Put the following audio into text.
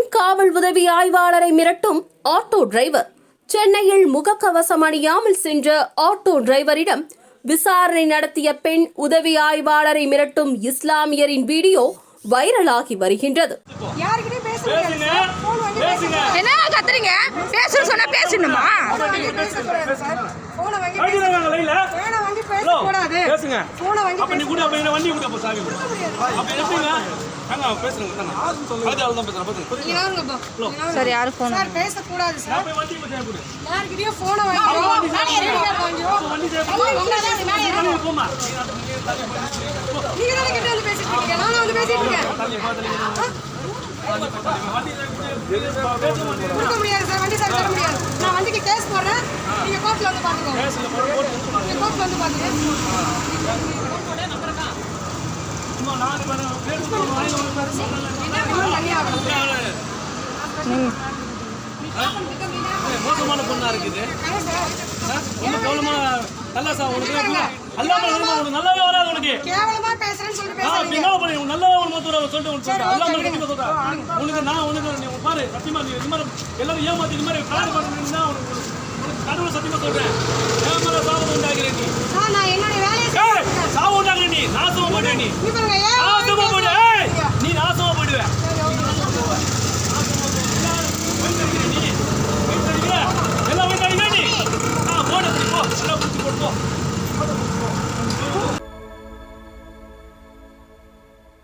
பெண் காவல் உதவி ஆய்வாளரை மிரட்டும் ஆட்டோ டிரைவர். சென்னையில் முகக்கவசம் அணியாமல் சென்ற ஆட்டோ டிரைவரிடம் விசாரணை நடத்திய பெண் உதவி ஆய்வாளரை மிரட்டும் இஸ்லாமியரின் வீடியோ வைரலாகி வருகின்றது. என்ன கத்துறீங்க? பேசுன்னு சொன்னா பேசணுமா? சார் யாரு போன் பேசக்கூடாது சார். யார்கிட்டயும் போனை கொடுக்க முடியாது சார். வண்டி சார் தர முடியாது. நான் வண்டிக்கு கேஸ் போடுறேன். நீங்க கோர்ட்ல வந்து பாத்துக்கோங்க. நீங்க கோர்ட்ல வந்து பாத்துக்கோங்க. மோசமான பொண்ணா இருக்குது. ஒன்றும் ப்ராப்ளமா நல்லா சார் உனக்கு நல்லாவே வராது உனக்கு. கேவலமா பேசுறேன்னு சொல்லிட்டு என்ன பண்ணி நல்லாவே உனக்கு சொல்லிட்டு உனக்கு சொல்றேன். உனக்கு நான் உனக்கு நீ பாரு சத்தியமா நீ இந்த மாதிரி எல்லாரும் ஏமாத்தி இந்த மாதிரி கார் பண்ணுறீங்கன்னா உனக்கு கடவுளை சத்தியமா சொல்றேன். ஏமாற சாவு உண்டாகிறேன் நீ. நான் என்னோட வேலையை சாவு உண்டாகிறேன் நீ. நான் சாவு மாட்டேன் நீ.